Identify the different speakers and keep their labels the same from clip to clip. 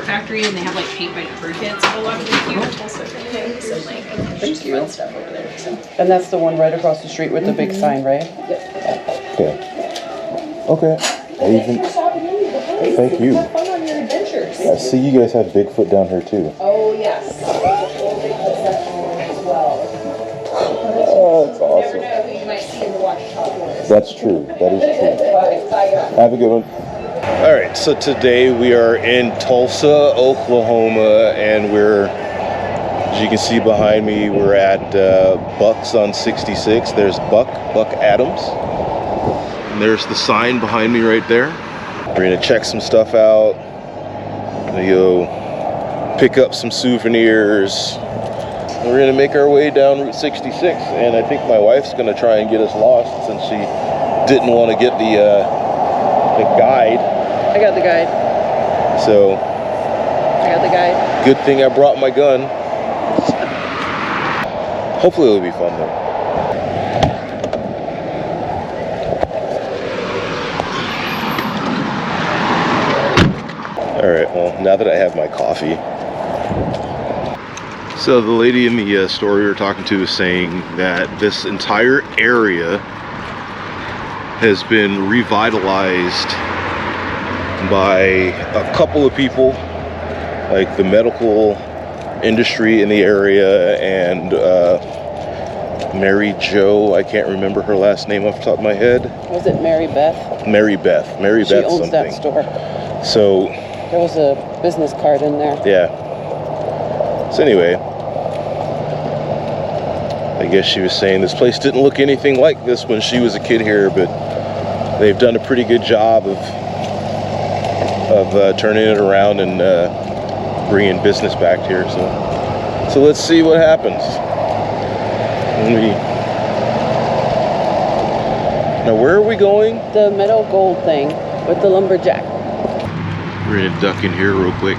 Speaker 1: art factory, and they have like paint by number kits of a lot of the cute Tulsa things. So like, there's just fun stuff over there. So.
Speaker 2: And that's the one right across the street with the big sign, right?
Speaker 1: Yep.
Speaker 3: Okay. Thank you.
Speaker 1: Have fun on your adventures.
Speaker 3: I see you guys have Bigfoot down here too.
Speaker 1: Oh yes.
Speaker 3: Oh, that's awesome.
Speaker 1: You never know who you might see in the Watchtower.
Speaker 3: That's true. That is true. Have a good one. All right, so today we are in Tulsa, Oklahoma, and we're, as you can see behind me, we're at Buck's on 66. There's Buck Adams. And there's the sign behind me right there. We're gonna check some stuff out. Gonna go pick up some souvenirs. We're gonna make our way down Route 66, and I think my wife's gonna try and get us lost since she didn't want to get the guide.
Speaker 2: I got the guide.
Speaker 3: So.
Speaker 2: I got the guide.
Speaker 3: Good thing I brought my gun. Hopefully it'll be fun though. Alright, well, now that I have my coffee. So the lady in the store we were talking to was saying that this entire area has been revitalized by a couple of people, like the medical industry in the area, and Mary Jo, I can't remember her last name off the top of my head.
Speaker 2: Was it Mary Beth?
Speaker 3: Mary Beth
Speaker 2: She owns
Speaker 3: something.
Speaker 2: that store.
Speaker 3: So
Speaker 2: there was a business card in there.
Speaker 3: yeah. So anyway, I guess she was saying this place didn't look anything like this when she was a kid here, but they've done a pretty good job of turning it around and bringing business back here. So let's see what happens. Now where are we going?
Speaker 2: The meadow gold thing with the lumberjack.
Speaker 3: We're gonna duck in here real quick.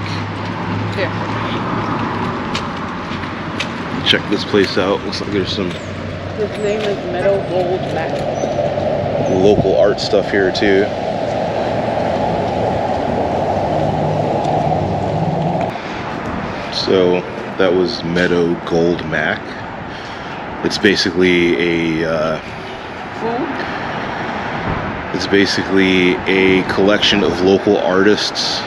Speaker 2: Here.
Speaker 3: Check this place out. Looks like there's some
Speaker 2: His name is Meadow Gold Mac.
Speaker 3: local art stuff here too. So that was Meadow Gold Mac. It's basically a collection of local artists,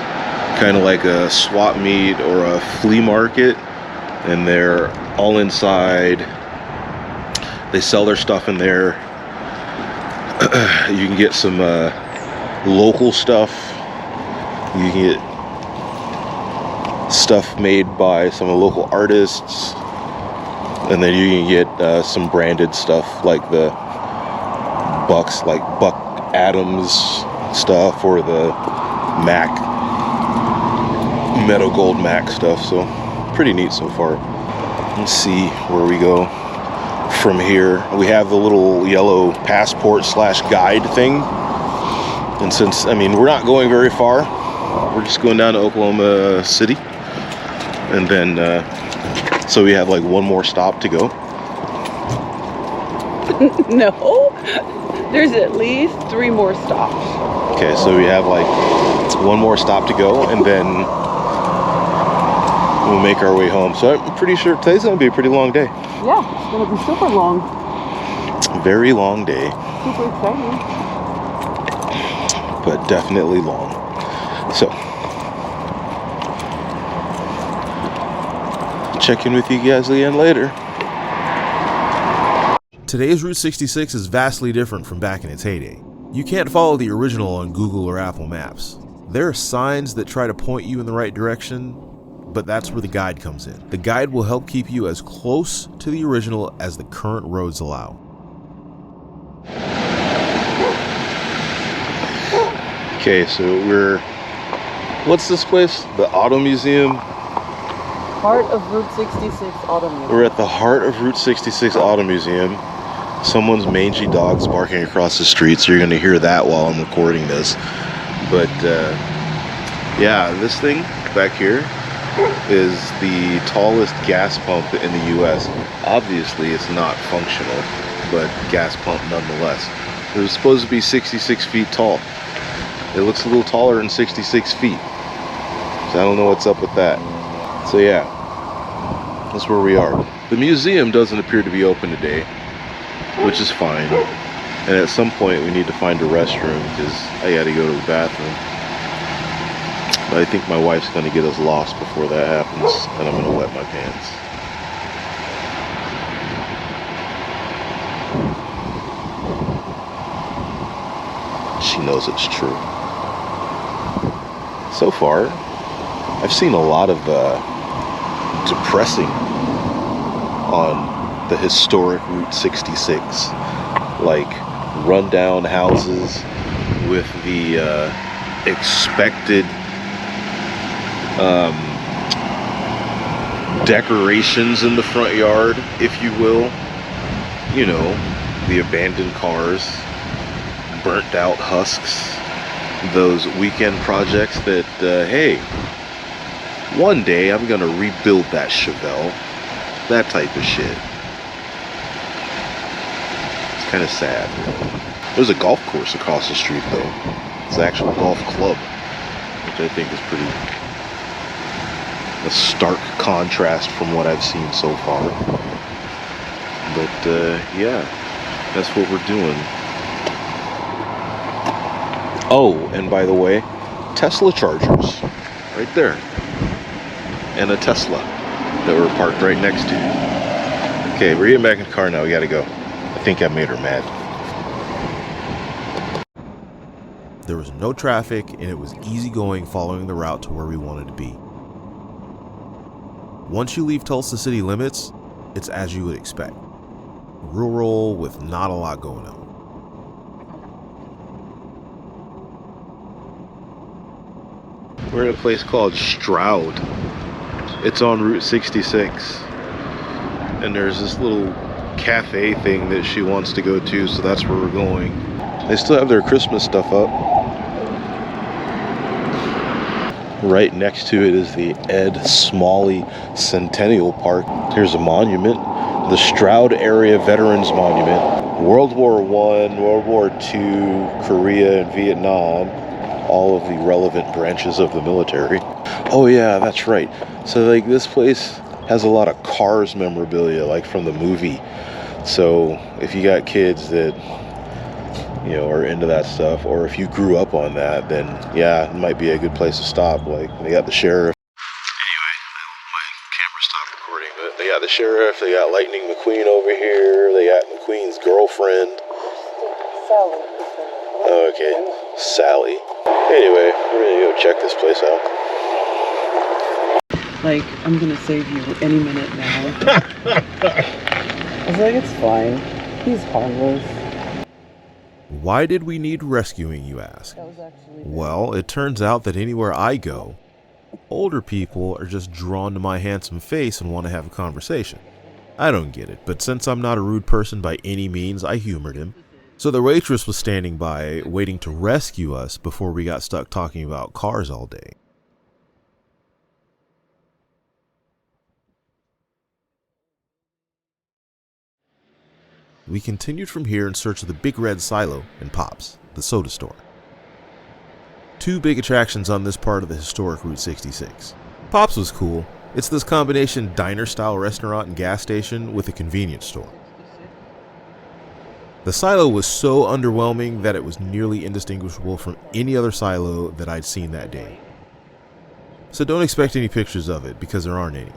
Speaker 3: kind of like a swap meet or a flea market, and they're all inside. They sell their stuff in there. You can get some local stuff. You can get stuff made by some of the local artists, and then you can get some branded stuff like the Bucks, like Buck Adams stuff, or the Mac, Meadow Gold Mac stuff. So pretty neat so far. Let's see where we go from here. We have the little yellow passport / guide thing, and since, I mean, we're not going very far, we're just going down to Oklahoma City, and then so we have like one more stop to go.
Speaker 2: No, there's at least 3 more stops.
Speaker 3: Okay, so we have like one more stop to go, and then we'll make our way home. So I'm pretty sure today's gonna be a pretty long day.
Speaker 2: Yeah, it's gonna be super long.
Speaker 3: Very long day,
Speaker 2: Super exciting.
Speaker 3: but definitely long. So check in with you guys again later.
Speaker 4: Today's Route 66 is vastly different from back in its heyday. You can't follow the original on Google or Apple Maps. There are signs that try to point you in the right direction, but that's where the guide comes in. The guide will help keep you as close to the original as the current roads allow.
Speaker 3: Okay, so what's this place? The Auto Museum?
Speaker 2: Heart of Route 66 Auto Museum.
Speaker 3: We're at the heart of Route 66 Auto Museum. Someone's mangy dog's barking across the street, so you're going to hear that while I'm recording this. But yeah, this thing back here is the tallest gas pump in the US. Obviously it's not functional, but gas pump nonetheless. It was supposed to be 66 feet tall. It looks a little taller than 66 feet. So I don't know what's up with that. So yeah, that's where we are. The museum doesn't appear to be open today, which is fine. And at some point we need to find a restroom because I gotta go to the bathroom. But I think my wife's gonna get us lost before that happens, and I'm gonna wet my pants. She knows it's true. So far, I've seen a lot of depressing on the historic Route 66, like rundown houses with the expected decorations in the front yard, if you will. You know, the abandoned cars, burnt out husks, those weekend projects that, hey, one day I'm gonna rebuild that Chevelle, that type of shit. It's kind of sad. There's a golf course across the street though. It's an actual golf club, which I think is pretty a stark contrast from what I've seen so far. But yeah, that's what we're doing. Oh, and by the way, Tesla chargers right there, and a Tesla that we're parked right next to. Okay, we're getting back in the car now. We gotta go. I think I made her mad.
Speaker 4: There was no traffic, and it was easy going following the route to where we wanted to be. Once you leave Tulsa city limits, it's as you would expect. Rural with not a lot going on.
Speaker 3: We're at a place called Stroud. It's on Route 66. And there's this little cafe thing that she wants to go to, so that's where we're going. They still have their Christmas stuff up. Right next to it is the Ed Smalley Centennial Park. Here's a monument, the Stroud Area Veterans Monument. World War I, World War II, Korea, and Vietnam. All of the relevant branches of the military. Oh yeah, that's right. So like this place has a lot of Cars memorabilia, like from the movie. So if you got kids that, you know, are into that stuff, or if you grew up on that, then yeah, it might be a good place to stop. Like they got the sheriff. Anyway, my camera stopped recording, but they got the sheriff, they got Lightning McQueen over here, they got McQueen's girlfriend.
Speaker 2: Sally.
Speaker 3: Oh, okay, Sally. Anyway, we're gonna go check this place out.
Speaker 2: Like, I'm gonna save you any minute now. I was like, it's fine. He's harmless.
Speaker 4: Why did we need rescuing, you ask?
Speaker 2: That was actually
Speaker 4: Well, it turns out that anywhere I go, older people are just drawn to my handsome face and want to have a conversation. I don't get it, but since I'm not a rude person by any means, I humored him. So the waitress was standing by, waiting to rescue us before we got stuck talking about cars all day. We continued from here in search of the Big Red Silo and Pops, the soda store. Two big attractions on this part of the historic Route 66. Pops was cool. It's this combination diner-style restaurant and gas station with a convenience store. The silo was so underwhelming that it was nearly indistinguishable from any other silo that I'd seen that day. So don't expect any pictures of it, because there aren't any.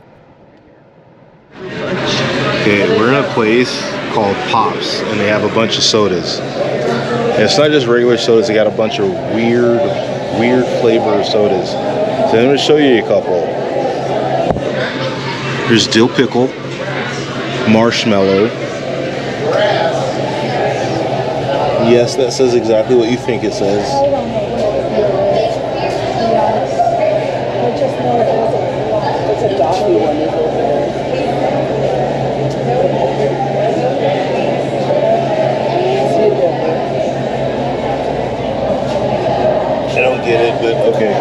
Speaker 3: Okay, we're in a place called Pops, and they have a bunch of sodas. And it's not just regular sodas, they got a bunch of weird flavor sodas. So I'm going to show you a couple. There's dill pickle, marshmallow. Yes, that says exactly what you think it says.
Speaker 2: I just know there's a doggy one over there.
Speaker 3: I don't get it, but okay.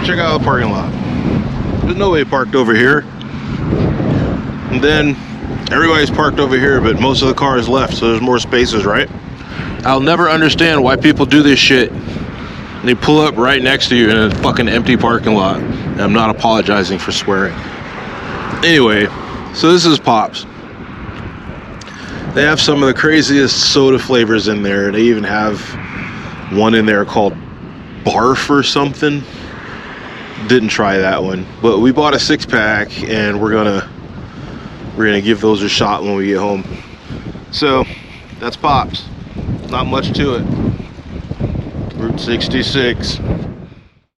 Speaker 3: check out the parking lot. There's nobody parked over here. And then everybody's parked over here, but most of the cars left, so there's more spaces, right? I'll never understand why people do this shit. They pull up right next to you in a fucking empty parking lot. And I'm not apologizing for swearing. Anyway, so this is Pops. They have some of the craziest soda flavors in there. They even have one in there called Barf or something. Didn't try that one, but we bought a 6-pack and we're gonna give those a shot when we get home. So that's Pops. Not much to it. Route 66.